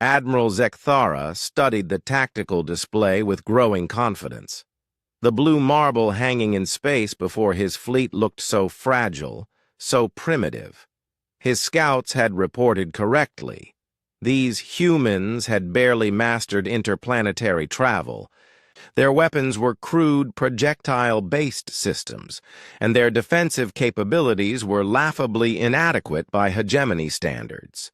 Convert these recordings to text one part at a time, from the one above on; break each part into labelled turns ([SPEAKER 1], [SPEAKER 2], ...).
[SPEAKER 1] Admiral Zekthara studied the tactical display with growing confidence. The blue marble hanging in space before his fleet looked so fragile, so primitive. His scouts had reported correctly. These humans had barely mastered interplanetary travel. Their weapons were crude, projectile-based systems, and their defensive capabilities were laughably inadequate by hegemony standards.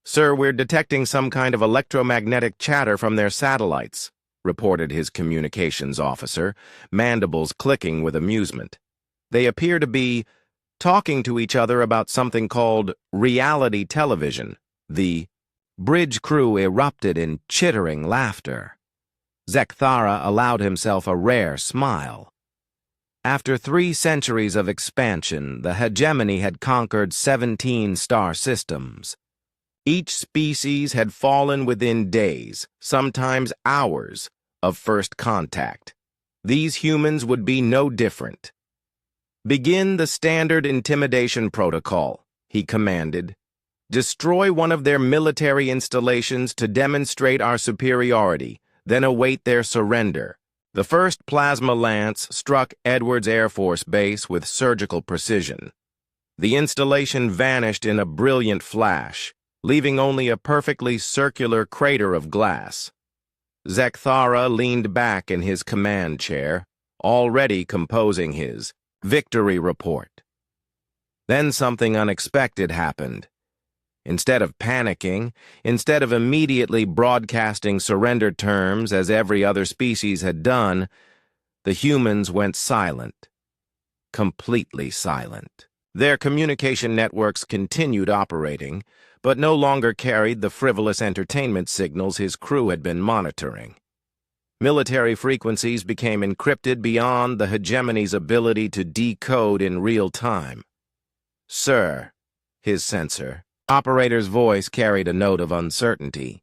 [SPEAKER 1] "Sir, we're detecting some kind of electromagnetic chatter from their satellites," reported his communications officer, mandibles clicking with amusement. "They appear to be talking to each other about something called reality television." The bridge crew erupted in chittering laughter. Zekthara allowed himself a rare smile. After 3 centuries of expansion, the hegemony had conquered 17 star systems. Each species had fallen within days, sometimes hours, of first contact. These humans would be no different. "Begin the standard intimidation protocol," he commanded. "Destroy one of their military installations to demonstrate our superiority, then await their surrender." The first plasma lance struck Edwards Air Force Base with surgical precision. The installation vanished in a brilliant flash, leaving only a perfectly circular crater of glass. Zekthara leaned back in his command chair, already composing his victory report. Then something unexpected happened. Instead of panicking, instead of immediately broadcasting surrender terms as every other species had done, the humans went silent. Completely silent. Their communication networks continued operating, but no longer carried the frivolous entertainment signals his crew had been monitoring. Military frequencies became encrypted beyond the hegemony's ability to decode in real time. "Sir," his sensor, operator's voice carried a note of uncertainty.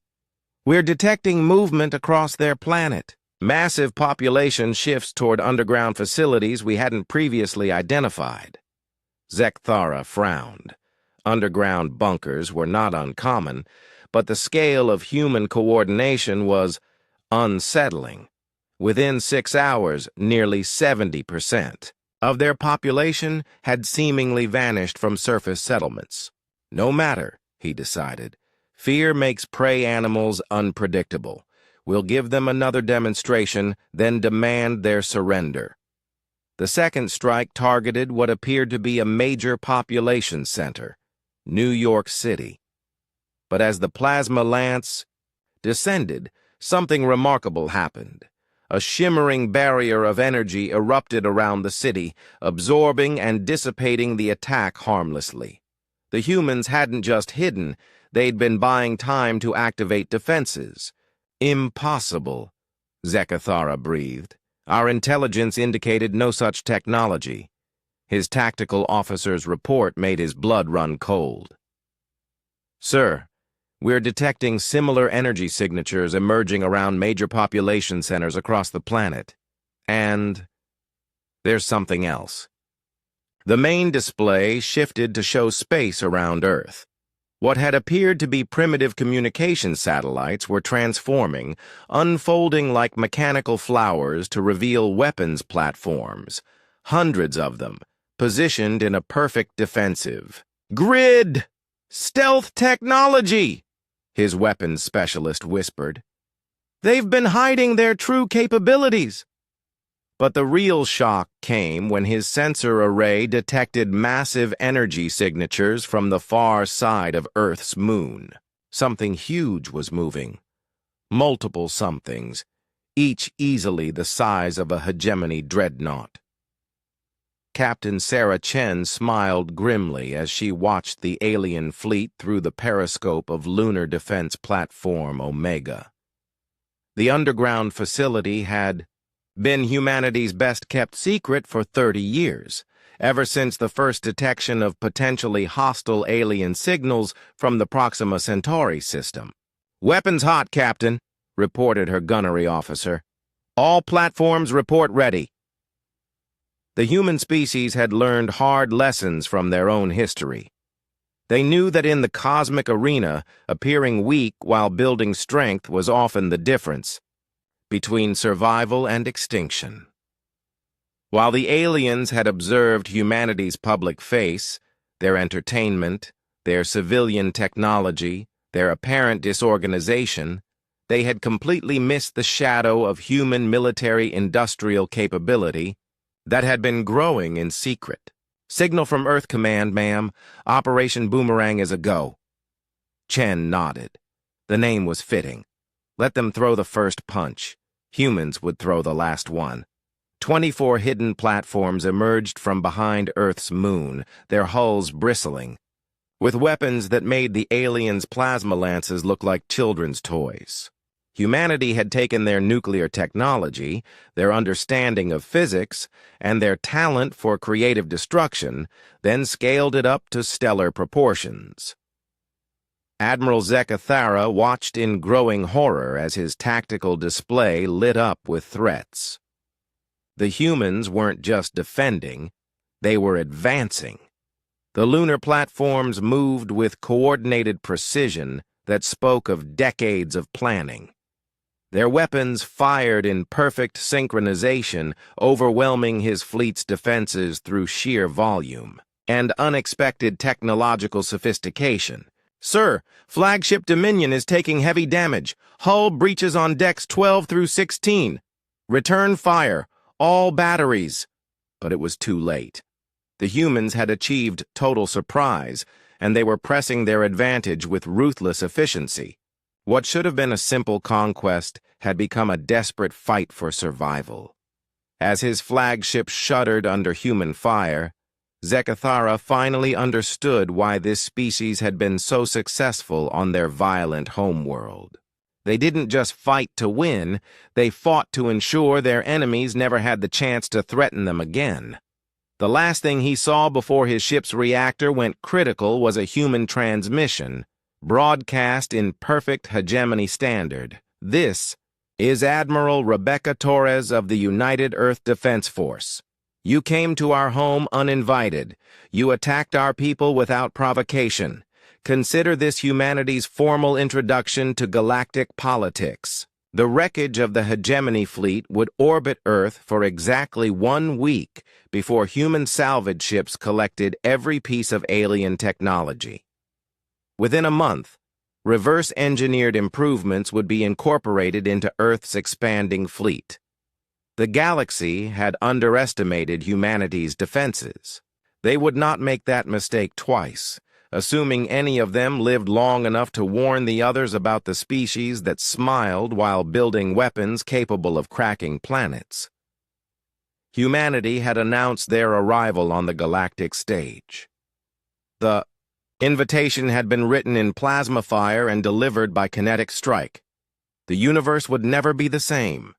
[SPEAKER 1] "We're detecting movement across their planet. Massive population shifts toward underground facilities we hadn't previously identified." Zekthara frowned. Underground bunkers were not uncommon, but the scale of human coordination was unsettling. Within 6 hours, nearly 70% of their population had seemingly vanished from surface settlements. No matter, he decided. Fear makes prey animals unpredictable. We'll give them another demonstration, then demand their surrender. The second strike targeted what appeared to be a major population center, New York City. But as the plasma lance descended, something remarkable happened. A shimmering barrier of energy erupted around the city, absorbing and dissipating the attack harmlessly. The humans hadn't just hidden, they'd been buying time to activate defenses. "Impossible," Zekthara breathed. "Our intelligence indicated no such technology." His tactical officer's report made his blood run cold. "Sir, we're detecting similar energy signatures emerging around major population centers across the planet. And there's something else." The main display shifted to show space around Earth. What had appeared to be primitive communication satellites were transforming, unfolding like mechanical flowers to reveal weapons platforms, hundreds of them, positioned in a perfect defensive. "Grid! Stealth technology!" his weapons specialist whispered. "They've been hiding their true capabilities." But the real shock came when his sensor array detected massive energy signatures from the far side of Earth's moon. Something huge was moving. Multiple somethings, each easily the size of a hegemony dreadnought. Captain Sarah Chen smiled grimly as she watched the alien fleet through the periscope of Lunar Defense Platform Omega. The underground facility had been humanity's best-kept secret for 30 years, ever since the first detection of potentially hostile alien signals from the Proxima Centauri system. "Weapons hot, Captain," reported her gunnery officer. "All platforms report ready." The human species had learned hard lessons from their own history. They knew that in the cosmic arena, appearing weak while building strength was often the difference between survival and extinction. While the aliens had observed humanity's public face, their entertainment, their civilian technology, their apparent disorganization, they had completely missed the shadow of human military-industrial capability that had been growing in secret. Signal from Earth Command, ma'am. Operation Boomerang is a go. Chen nodded. The name was fitting. Let them throw the first punch. Humans would throw the last one. 24 hidden platforms emerged from behind Earth's moon, their hulls bristling, with weapons that made the aliens' plasma lances look like children's toys. Humanity had taken their nuclear technology, their understanding of physics, and their talent for creative destruction, then scaled it up to stellar proportions. Admiral Zekathara watched in growing horror as his tactical display lit up with threats. The humans weren't just defending, they were advancing. The lunar platforms moved with coordinated precision that spoke of decades of planning. Their weapons fired in perfect synchronization, overwhelming his fleet's defenses through sheer volume and unexpected technological sophistication. Sir, flagship Dominion is taking heavy damage. Hull breaches on decks 12 through 16. Return fire. All batteries. But it was too late. The humans had achieved total surprise, and they were pressing their advantage with ruthless efficiency. What should have been a simple conquest had become a desperate fight for survival. As his flagship shuddered under human fire, Zekathara finally understood why this species had been so successful on their violent homeworld. They didn't just fight to win, they fought to ensure their enemies never had the chance to threaten them again. The last thing he saw before his ship's reactor went critical was a human transmission, broadcast in perfect hegemony standard. This is Admiral Rebecca Torres of the United Earth Defense Force. You came to our home uninvited. You attacked our people without provocation. Consider this humanity's formal introduction to galactic politics. The wreckage of the hegemony fleet would orbit Earth for exactly 1 week before human salvage ships collected every piece of alien technology. Within a month, reverse-engineered improvements would be incorporated into Earth's expanding fleet. The galaxy had underestimated humanity's defenses. They would not make that mistake twice, assuming any of them lived long enough to warn the others about the species that smiled while building weapons capable of cracking planets. Humanity had announced their arrival on the galactic stage. The invitation had been written in plasma fire and delivered by kinetic strike. The universe would never be the same.